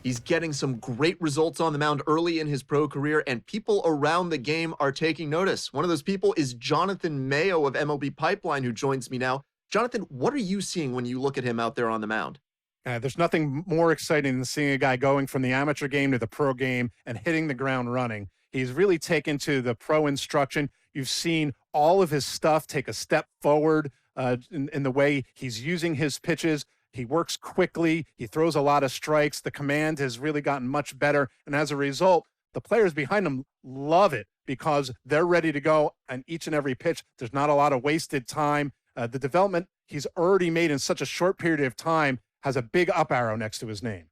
He's getting some great results on the mound early in his pro career, and people around the game are taking notice. One of those people is Jonathan Mayo of MLB Pipeline, who joins me now. Jonathan, what are you seeing when you look at him out there on the mound? There's nothing more exciting than seeing a guy going from the amateur game to the pro game and hitting the ground running. He's really taken to the pro instruction. You've seen all of his stuff take a step forward in the way he's using his pitches. He works quickly. He throws a lot of strikes. The command has really gotten much better. And as a result, the players behind him love it because they're ready to go on each and every pitch. There's not a lot of wasted time. The development he's already made in such a short period of time has a big up arrow next to his name.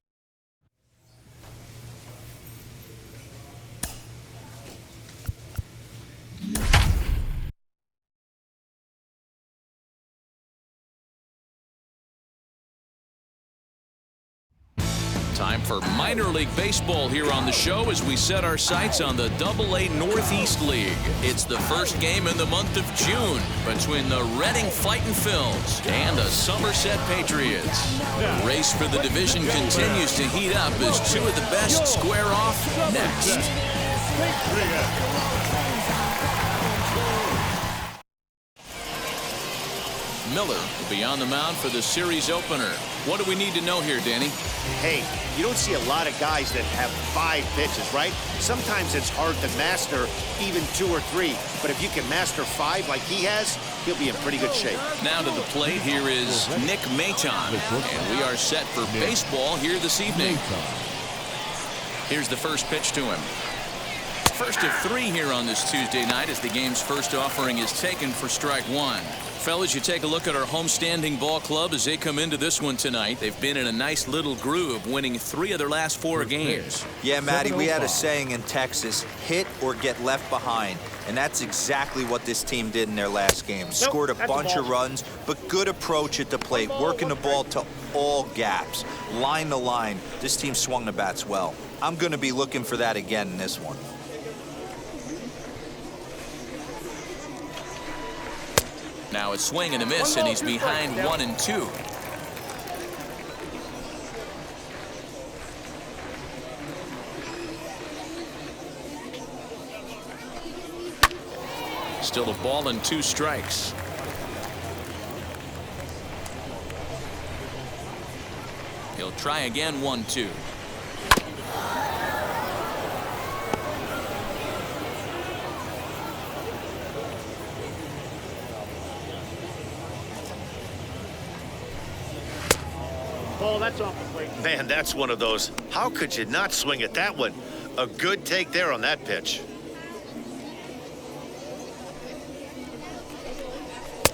Time for minor league baseball here on the show as we set our sights on the AA Northeast League. It's the first game in the month of June between the Reading Fightin' Phils and the Somerset Patriots. The race for the division continues to heat up as two of the best square off next. Miller will be on the mound for the series opener. What do we need to know here, Danny? Hey, you don't see a lot of guys that have 5 pitches, right? Sometimes it's hard to master even 2 or 3. But if you can master 5 like he has, he'll be in pretty good shape. Now to the plate, here is Nick Maton. And we are set for baseball here this evening. Here's the first pitch to him. First of 3 here on this Tuesday night as the game's first offering is taken for strike 1. Fellas, you take a look at our homestanding ball club as they come into this one tonight. They've been in a nice little groove, winning 3 of their last 4 games. Yeah, Matty, we had a saying in Texas, hit or get left behind. And that's exactly what this team did in their last game. Scored a bunch of runs, but good approach at the plate, working the ball to all gaps, line to line. This team swung the bats well. I'm going to be looking for that again in this one. Now a swing and a miss, and he's behind 1-2. Still a ball and 2 strikes. He'll try again, 1-2. Oh, that's off the plate. Man, that's one of those. How could you not swing at that one? A good take there on that pitch.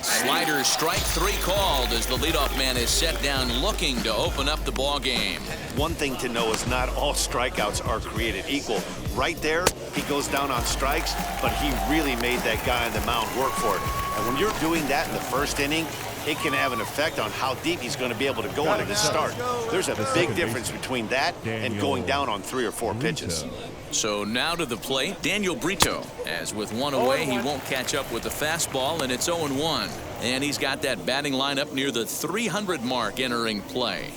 Slider, strike 3 called as the leadoff man is set down looking to open up the ball game. One thing to know is not all strikeouts are created equal. Right there, he goes down on strikes, but he really made that guy on the mound work for it. And when you're doing that in the first inning, it can have an effect on how deep he's going to be able to go into this start. There's a big difference between that and going down on 3 or 4 pitches. So now to the plate, Daniel Brito. As with 1 away, he won't catch up with the fastball, and it's 0-1. And he's got that batting lineup near the 300 mark entering play.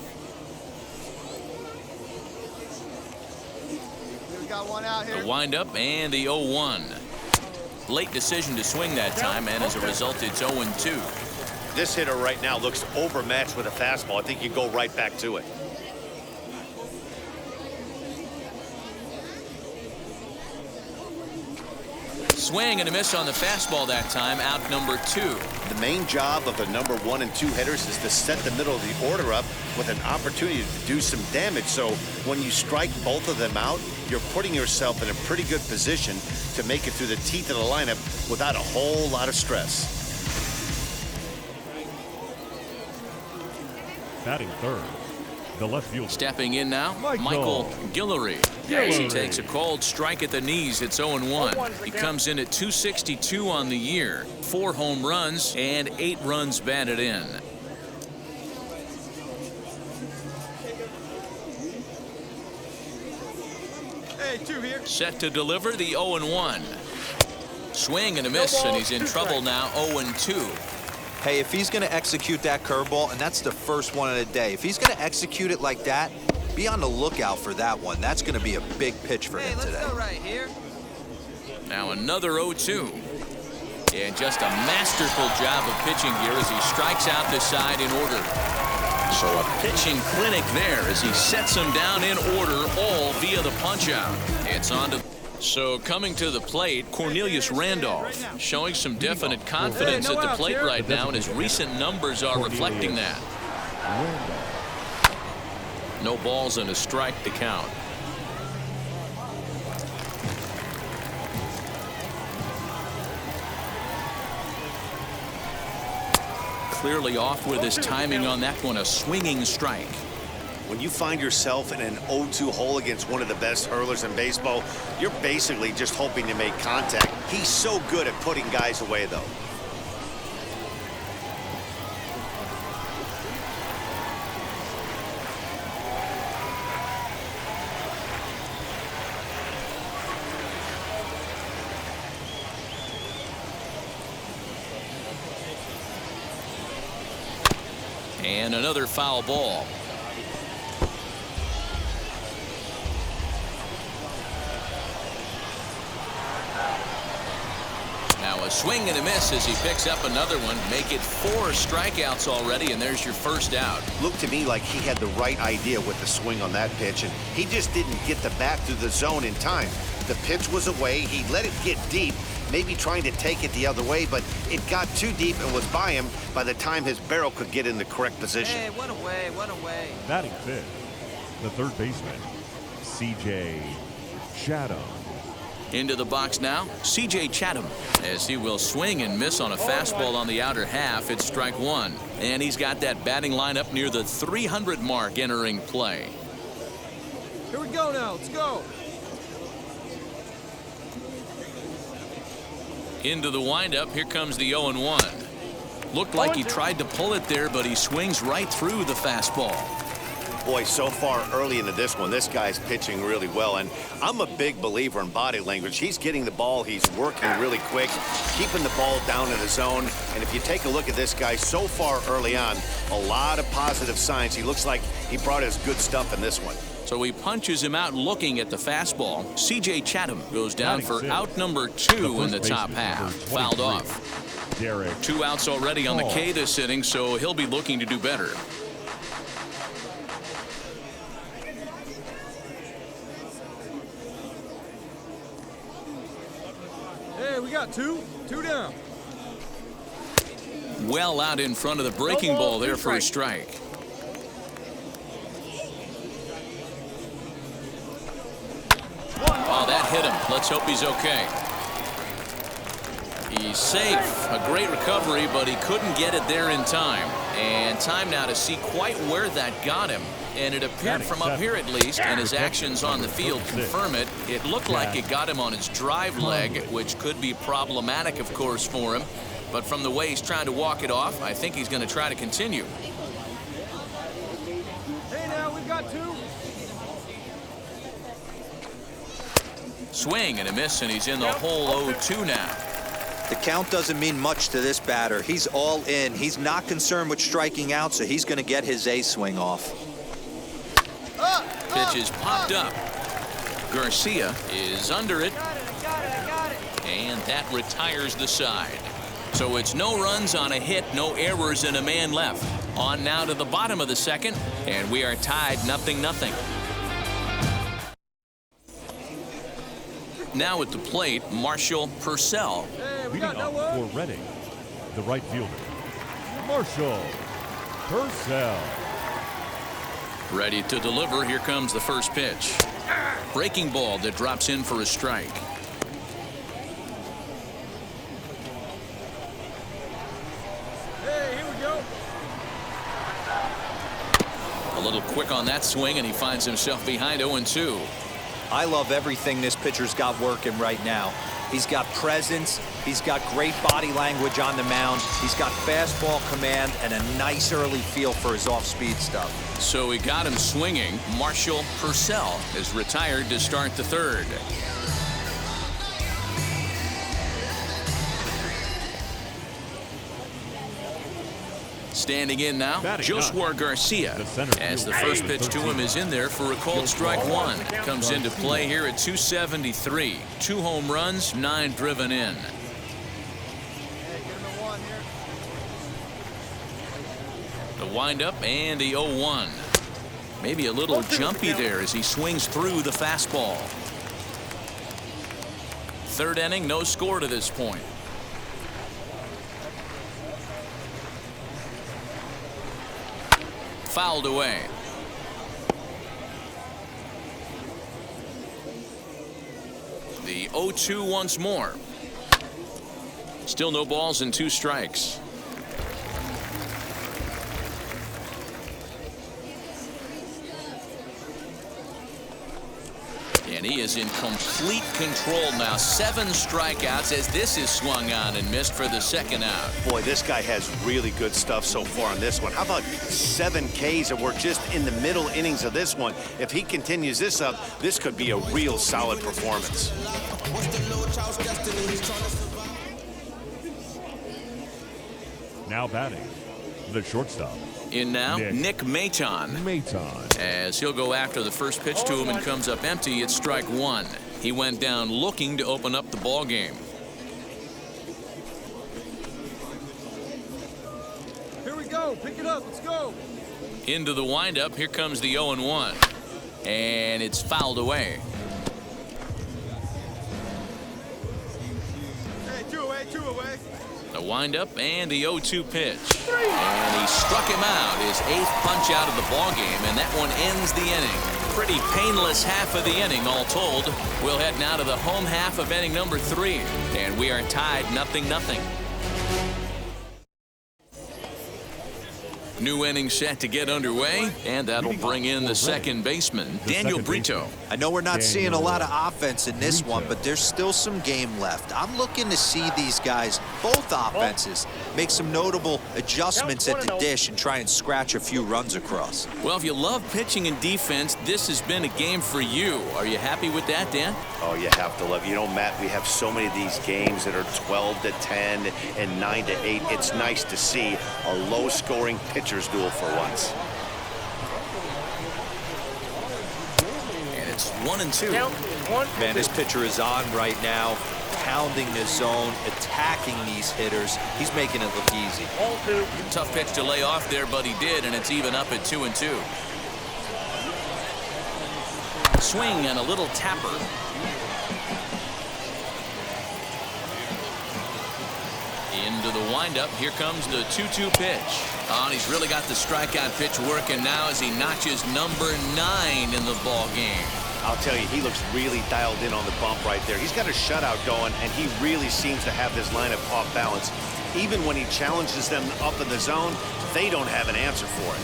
The windup and the 0-1. Late decision to swing that time, and as a result, it's 0-2. This hitter right now looks overmatched with a fastball. I think you go right back to it. Swing and a miss on the fastball that time, out number 2. The main job of the number 1 and 2 hitters is to set the middle of the order up with an opportunity to do some damage. So when you strike both of them out, you're putting yourself in a pretty good position to make it through the teeth of the lineup without a whole lot of stress. Batting third, the left field. Stepping in now, Michael Guillory. As he takes a cold strike at the knees, it's 0-1. He comes in at 262 on the year, 4 home runs and 8 runs batted in. Hey, 2 here. Set to deliver the 0-1. Swing and a miss, and he's in trouble now, 0-2. Hey, if he's going to execute that curveball, and that's the first one of the day, if he's going to execute it like that, Be on the lookout for that one. That's going to be a big pitch for him today. Go right here. Now another 0-2. And just a masterful job of pitching here as he strikes out the side in order. So a pitching clinic there as he sets him down in order, all via the punch-out. It's on to... So coming to the plate, Cornelius Randolph, showing some definite confidence at the plate right now, and his recent numbers are reflecting that. No balls and a strike to count. Clearly off with his timing on that one, a swinging strike. When you find yourself in an 0-2 hole against one of the best hurlers in baseball, you're basically just hoping to make contact. He's so good at putting guys away, though. And another foul ball. Now a swing and a miss as he picks up another one. Make it 4 strikeouts already, and there's your first out. Looked to me like he had the right idea with the swing on that pitch, and he just didn't get the bat through the zone in time. The pitch was away. He let it get deep, maybe trying to take it the other way, but it got too deep and was by him by the time his barrel could get in the correct position. Hey, one away, one away. Batting fifth, the third baseman, C.J. Chatham. Into the box now, C.J. Chatham, as he will swing and miss on a fastball on the outer half. It's strike one, and he's got that batting line up near the 300 mark entering play. Here we go now. Let's go. Into the windup. Here comes the 0-1. Looked like he tried to pull it there, but he swings right through the fastball. Boy, so far early into this one, this guy's pitching really well, and I'm a big believer in body language. He's getting the ball, he's working really quick, keeping the ball down in the zone, and if you take a look at this guy so far early on, a lot of positive signs. He looks like he brought his good stuff in this one. So he punches him out looking at the fastball. C.J. Chatham goes down for out number 2 in the top half. Fouled off. Derek. 2 outs already on the K this inning, so he'll be looking to do better. Hey, we got 2 down. Well out in front of the breaking ball there for a strike. Oh, that hit him. Let's hope he's okay. He's safe. A great recovery, but he couldn't get it there in time. And time now to see quite where that got him. And it appeared from up here at least, and his actions on the field confirm it. It looked like it got him on his drive leg, which could be problematic, of course, for him. But from the way he's trying to walk it off, I think he's going to try to continue. Hey, now we've got 2. Swing and a miss, and he's in the hole 0-2 now. The count doesn't mean much to this batter. He's all in. He's not concerned with striking out, so he's going to get his A swing off. Pitch is popped up. Garcia is under it. And that retires the side. So it's no runs on a hit, no errors, and a man left. On now to the bottom of the second, and we are tied 0-0. Now at the plate, Marshall Purcell. Hey, we Leading got no up one. for Reading, the right fielder, Marshall Purcell. Ready to deliver. Here comes the first pitch. Breaking ball that drops in for a strike. Hey, here we go. A little quick on that swing, and he finds himself behind 0-2. I love everything this pitcher's got working right now. He's got presence. He's got great body language on the mound. He's got fastball command and a nice early feel for his off-speed stuff. So he got him swinging. Marshall Purcell is retired to start the third. Standing in now, Batting Joshua ninth, Garcia, the center as the fielder, first pitch to him is in there for a called strike one. Comes into play here at 273. 2 home runs, 9 driven in. The windup and the 0-1. Maybe a little jumpy there as he swings through the fastball. Third inning, no score to this point. Fouled away. The 0-2 once more. Still no balls and 2 strikes. And he is in complete control now. 7 strikeouts as this is swung on and missed for the second out. Boy, this guy has really good stuff so far on this one. How about 7 Ks, and we're just in the middle innings of this one. If he continues this up, this could be a real solid performance. Now batting, the shortstop. In now, Nick Maton. As he'll go after the first pitch to him and comes up empty, it's strike 1. He went down looking to open up the ball game. Here we go. Pick it up. Let's go. Into the windup, here comes the 0-1. And it's fouled away. Hey, 2 away, 2 away. The windup and the 0-2 pitch. And he struck him out, his 8th punch out of the ball game, and that one ends the inning. Pretty painless half of the inning, all told. We'll head now to the home half of inning number 3, and we are tied 0-0. New inning set to get underway, and that'll bring in the second baseman, Daniel Brito. I know we're not seeing a lot of offense in this one, but there's still some game left. I'm looking to see these guys, both offenses, make some notable adjustments at the dish and try and scratch a few runs across. Well, if you love pitching and defense, this has been a game for you. Are you happy with that, Dan? Oh, you have to love. You know, Matt, we have so many of these games that are 12-10 and 9-8. It's nice to see a low-scoring pitcher's duel for once. And it's 1-2. Man, this pitcher is on right now, pounding the zone, attacking these hitters. He's making it look easy. Tough pitch to lay off there, but he did, and it's even up at 2-2. Swing and a little tapper. Into the windup. Here comes the 2-2 pitch. Oh, and he's really got the strikeout pitch working now as he notches number 9 in the ball game. I'll tell you, he looks really dialed in on the bump right there. He's got a shutout going, and he really seems to have this lineup off balance. Even when he challenges them up in the zone, they don't have an answer for it.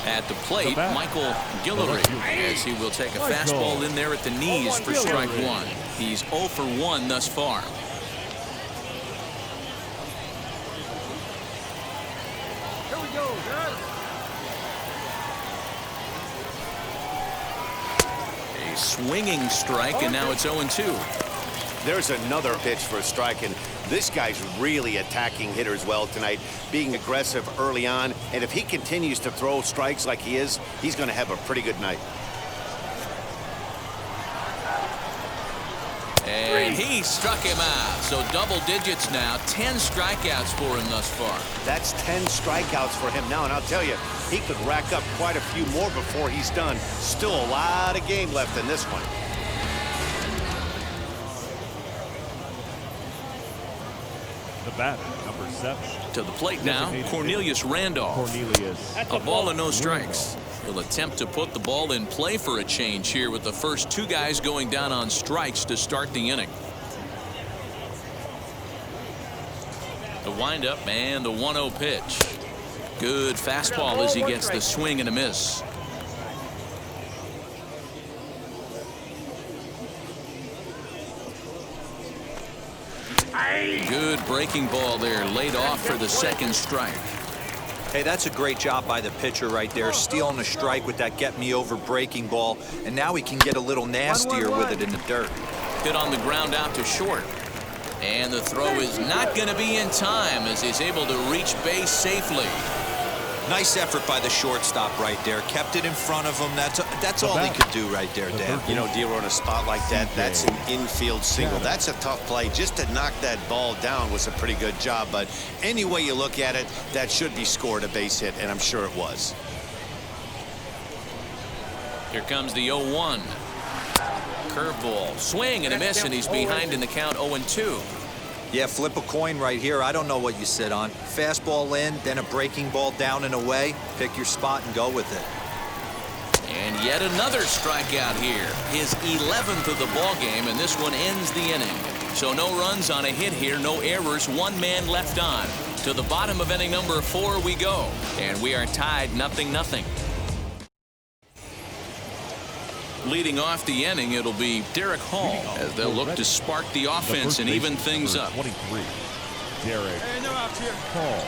At the plate, Michael Guillory, as he will take a fastball in there at the knees for strike 1. He's 0 for 1 thus far. Here we go, guys. A swinging strike, and now it's 0-2. There's another pitch for a strike, and this guy's really attacking hitters well tonight, being aggressive early on, and if he continues to throw strikes like he is, he's going to have a pretty good night. And he struck him out. So double digits now, 10 strikeouts for him thus far. That's 10 strikeouts for him now, and I'll tell you, he could rack up quite a few more before he's done. Still a lot of game left in this one. The batter, number 7. To the plate now, Cornelius Randolph. A ball and no strikes. He'll attempt to put the ball in play for a change here with the first 2 guys going down on strikes to start the inning. The windup and the 1-0 pitch. Good fastball as he gets the swing and a miss. Good breaking ball there, laid off for the second strike. Hey, that's a great job by the pitcher right there, stealing a strike with that get-me-over breaking ball, and now he can get a little nastier with it in the dirt. Hit on the ground out to short. And the throw is not going to be in time as he's able to reach base safely. Nice effort by the shortstop right there. Kept it in front of him. That's all he could do right there, Dan. You know, Dero, in a spot like that, that's an infield single. That's a tough play. Just to knock that ball down was a pretty good job. But any way you look at it, that should be scored a base hit, and I'm sure it was. Here comes the 0-1. Curveball. Swing and a miss, and he's behind in the count 0-2. Yeah, flip a coin right here. I don't know what you sit on. Fastball in, then a breaking ball down and away. Pick your spot and go with it. And yet another strikeout here. His 11th of the ball game, and this one ends the inning. So no runs on a hit here, no errors, one man left on. To the bottom of inning number 4 we go, and we are tied 0-0. Leading off the inning, it'll be Derek Hall as they'll look to spark the offense and even things up. 23, Derek Hall.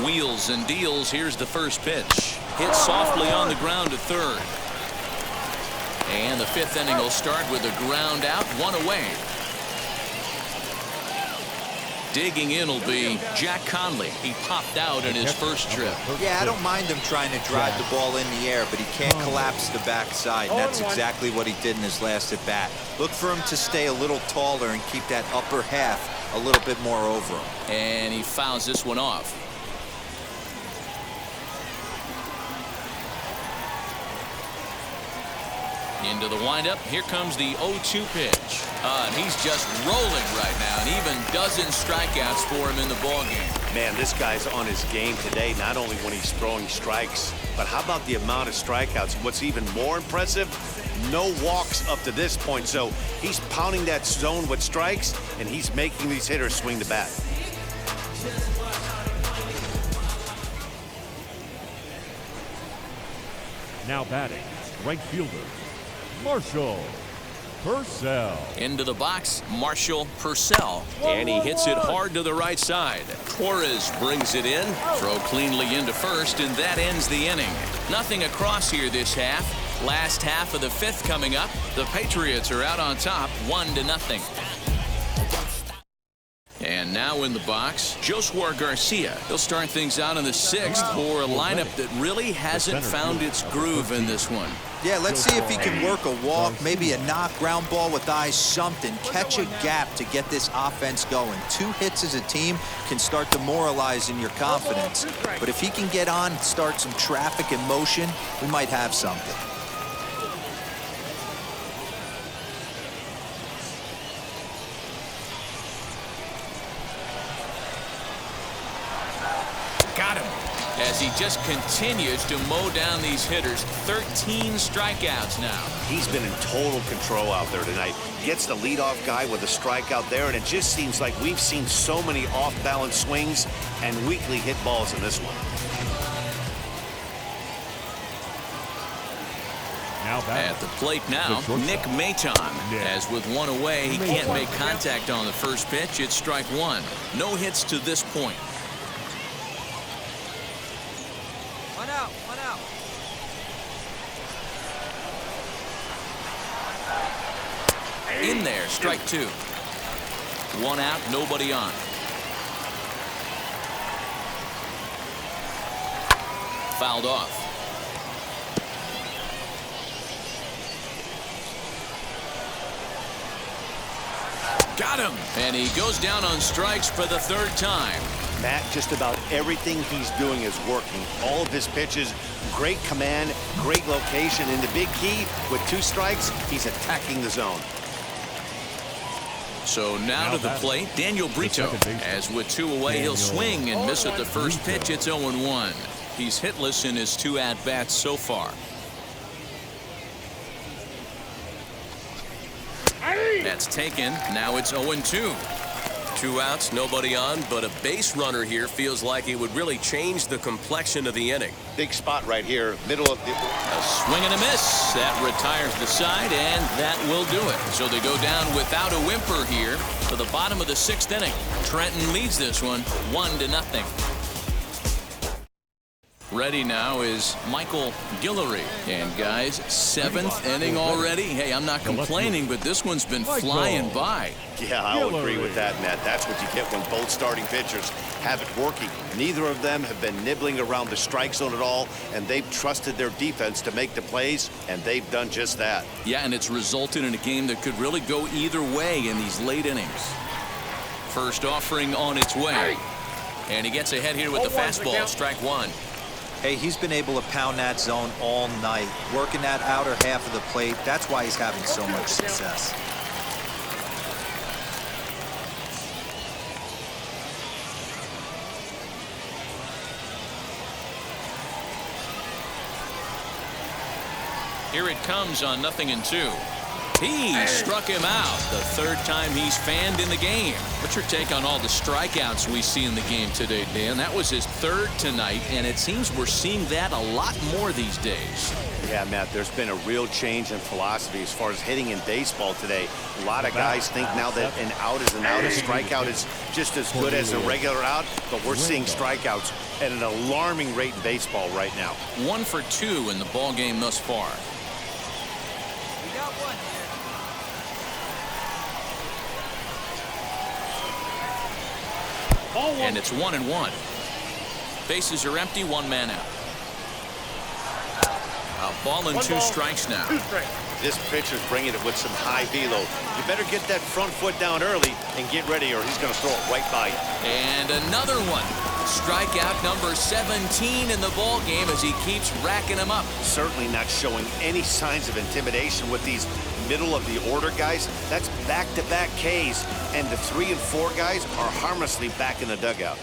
Wheels and deals. Here's the first pitch. Hit softly on the ground to third. And the 5th inning will start with a ground out, 1 away. Digging in will be Jack Conley. He popped out in his first trip. Yeah, I don't mind him trying to drive the ball in the air, but he can't collapse the backside. And that's exactly what he did in his last at bat. Look for him to stay a little taller and keep that upper half a little bit more over him. And he fouls this one off. Into the windup. Here comes the 0-2 pitch. And he's just rolling right now, and even dozen strikeouts for him in the ballgame. Man, this guy's on his game today, not only when he's throwing strikes, but how about the amount of strikeouts? What's even more impressive, no walks up to this point. So he's pounding that zone with strikes, and he's making these hitters swing the bat. now batting, right fielder, Marshall Purcell. Into the box, Marshall Purcell. And he hits it hard to the right side. Torres brings it in. Throw cleanly into first, and that ends the inning. Nothing across here this half. Last half of the 5th coming up. The Patriots are out on top, 1-0. And now in the box, Joshua Garcia. He'll start things out in the 6th for a lineup that really hasn't found its groove in this one. Yeah, let's see if he can work a walk, maybe a knock, ground ball with eyes, something. Catch a gap to get this offense going. 2 hits as a team can start demoralizing your confidence. But if he can get on, start some traffic in motion, we might have something. Got him. As he just continues to mow down these hitters. 13 strikeouts now. He's been in total control out there tonight. Gets the leadoff guy with a strikeout there, and it just seems like we've seen so many off-balance swings and weakly hit balls in this one. Now back At the plate now, Nick Maton. As with 1 away, he can't make contact on the first pitch. It's strike 1. No hits to this point. One out, one out. In there, strike 2. 1 out, nobody on. Fouled off. Got him. And he goes down on strikes for the 3rd time. Matt, just about everything he's doing is working. All of his pitches, great command, great location, and the big key, with 2 strikes, he's attacking the zone. So now to the plate, Daniel Brito. As with 2 away, he'll swing and miss at the first pitch. It's 0-1. He's hitless in his 2 at-bats so far. That's taken. Now it's 0-2. 2 outs, nobody on, but a base runner here feels like it would really change the complexion of the inning. Big spot right here, middle of the... A swing and a miss. That retires the side, and that will do it. So they go down without a whimper here to the bottom of the 6th inning. Trenton leads this one 1-0. Ready now is Michael Guillory. And guys, 7th inning already. Hey, I'm not complaining, but this one's been flying by. Yeah, I'll agree with that, Matt. That's what you get when both starting pitchers have it working. Neither of them have been nibbling around the strike zone at all, and they've trusted their defense to make the plays, and they've done just that. Yeah, and it's resulted in a game that could really go either way in these late innings. First offering on its way. And he gets ahead here with the fastball, strike one. Hey, he's been able to pound that zone all night, working that outer half of the plate. That's why he's having so much success. Here it comes on 0-2. He struck him out the 3rd time he's fanned in the game. What's your take on all the strikeouts we see in the game today, Dan? That was his 3rd tonight, and it seems we're seeing that a lot more these days. Yeah, Matt, there's been a real change in philosophy as far as hitting in baseball today. A lot of guys think now that an out is an out, a strikeout is just as good as a regular out, but we're seeing strikeouts at an alarming rate in baseball right now. 1 for 2 in the ball game thus far. We got one here. And it's 1-1. Bases are empty, 1 man out. A ball and 2 strikes now. This pitcher's bringing it with some high velo. You better get that front foot down early and get ready, or he's going to throw it right by you. And another one. Strikeout number 17 in the ball game as he keeps racking them up. Certainly not showing any signs of intimidation with these middle of the order guys. That's back-to-back Ks, and the 3 and 4 guys are harmlessly back in the dugout.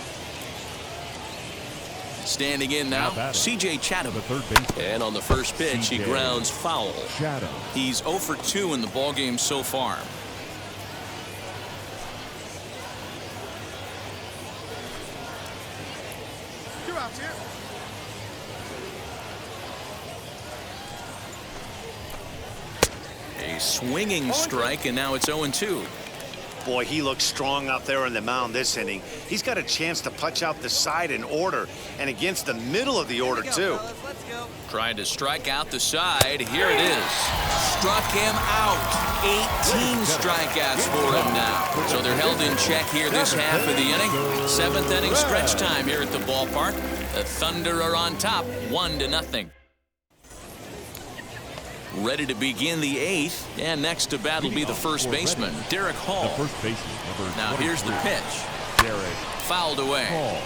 Standing in now, C.J. Chatham. And on the first pitch, he grounds foul. He's 0 for 2 in the ball game so far. A swinging strike, and now it's 0-2. Boy, he looks strong out there on the mound this inning. He's got a chance to punch out the side in order, and against the middle of the order, too. Let's go. Trying to strike out the side. Here it is. Struck him out. 18 strikeouts for him now. So they're held in check here this half of the inning. 7th inning stretch time here at the ballpark. The Thunder are on top, 1-0. Ready to begin the 8th, and next to bat will be the first baseman, Derek Hall. Now here's the pitch. Derek fouled away. Hall.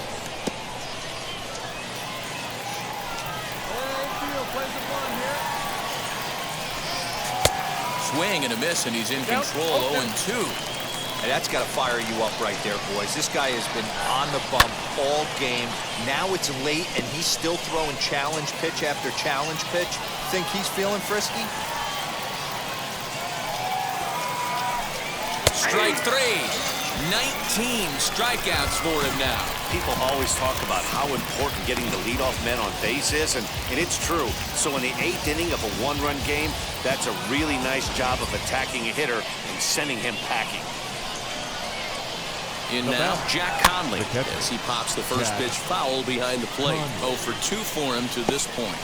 Swing and a miss, and he's in control. 0-2. Hey, that's got to fire you up right there, boys. This guy has been on the bump all game. Now it's late, and he's still throwing challenge pitch after challenge pitch. Think he's feeling frisky? Strike 3. 19 strikeouts for him now. People always talk about how important getting the leadoff man on base is, and it's true. So in the 8th inning of a 1-run game, that's a really nice job of attacking a hitter and sending him packing. In now, Jack Conley, as he pops the first pitch foul behind the plate. 0 for 2 for him to this point.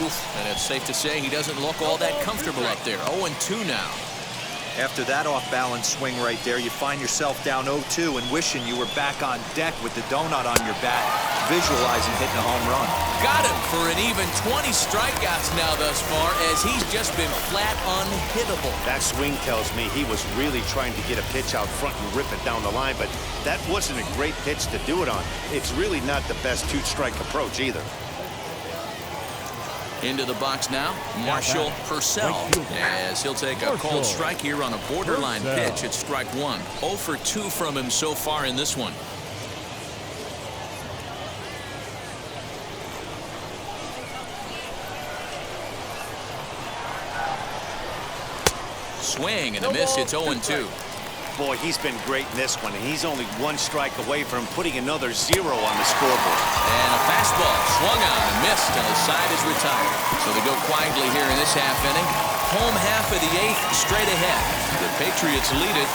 Oof, and it's safe to say he doesn't look all that comfortable up there. 0-2 now. After that off-balance swing right there, you find yourself down 0-2 and wishing you were back on deck with the donut on your bat, visualizing hitting a home run. Got him for an even 20 strikeouts now thus far, as he's just been flat unhittable. That swing tells me he was really trying to get a pitch out front and rip it down the line, but that wasn't a great pitch to do it on. It's really not the best 2-strike approach either. Into the box now, Marshall Purcell, as he'll take a called strike here on a borderline pitch at strike 1. 0 for 2 from him so far in this one. Swing and a miss. It's 0-2. Boy, he's been great in this one, and he's only one strike away from putting another 0 on the scoreboard. And a fastball swung on and missed, and the side is retired. So they go quietly here in this half inning. Home half of the 8th straight ahead. The Patriots lead it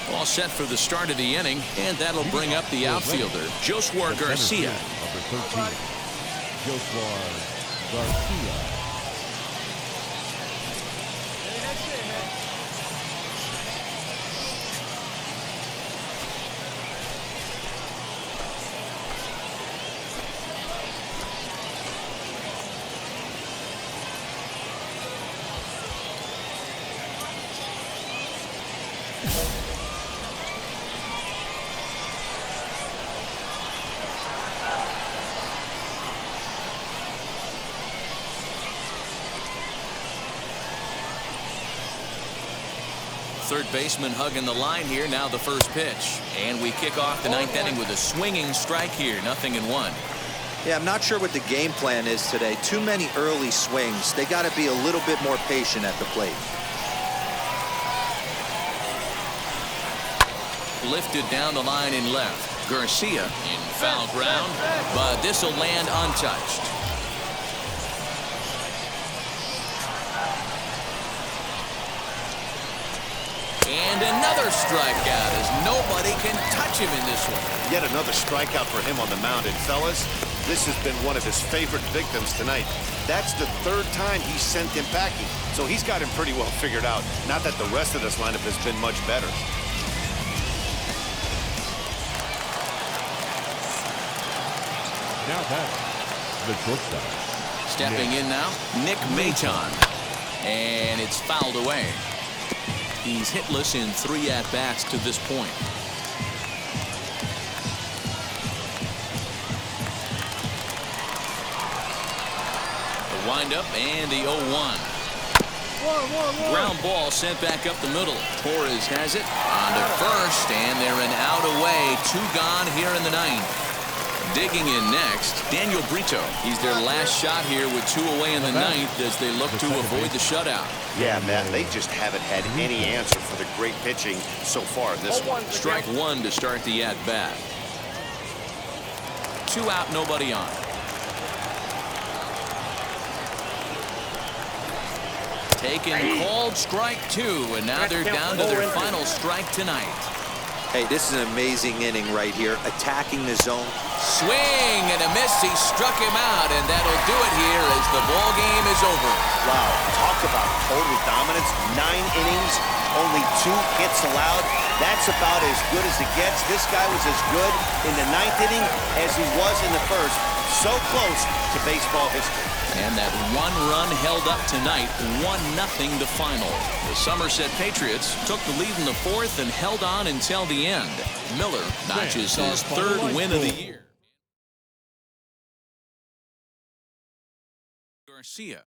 1-0. All set for the start of the inning, and that'll bring up the outfielder, Joshua Garcia. Number 13, Joshua Garcia. Third baseman hugging the line here. Now the first pitch. And we kick off the 9th inning with a swinging strike here. 0-1. Yeah, I'm not sure what the game plan is today. Too many early swings. They got to be a little bit more patient at the plate. Lifted down the line in left. Garcia in foul ground, but this will land untouched. And another strikeout as nobody can touch him in this one. Yet another strikeout for him on the mound. And fellas, this has been one of his favorite victims tonight. That's the 3rd time he sent him packing. So he's got him pretty well figured out. Not that the rest of this lineup has been much better. Now back, the shortstop. Stepping in now, Nick Maton. And it's fouled away. He's hitless in 3 at-bats to this point. The windup and the 0-1. Ground ball sent back up the middle. Torres has it on to first, and they're an out away. 2 gone here in the 9th. Digging in next, Daniel Brito. He's their last shot here with 2 away in the 9th as they look to avoid the shutout. Yeah, Matt, they just haven't had any answer for the great pitching so far in this one. Strike 1 to start the at-bat. 2 out, nobody on. Taken, called strike 2, and now they're down to their final strike tonight. Hey, this is an amazing inning right here. Attacking the zone. Swing and a miss. He struck him out, and that'll do it here as the ball game is over. Wow, talk about total dominance. 9 innings, only 2 hits allowed. That's about as good as it gets. This guy was as good in the 9th inning as he was in the 1st. So close to baseball history. And that 1 run held up tonight, 1-0 the final. The Somerset Patriots took the lead in the 4th and held on until the end. Miller notches his 3rd win of the year. Garcia.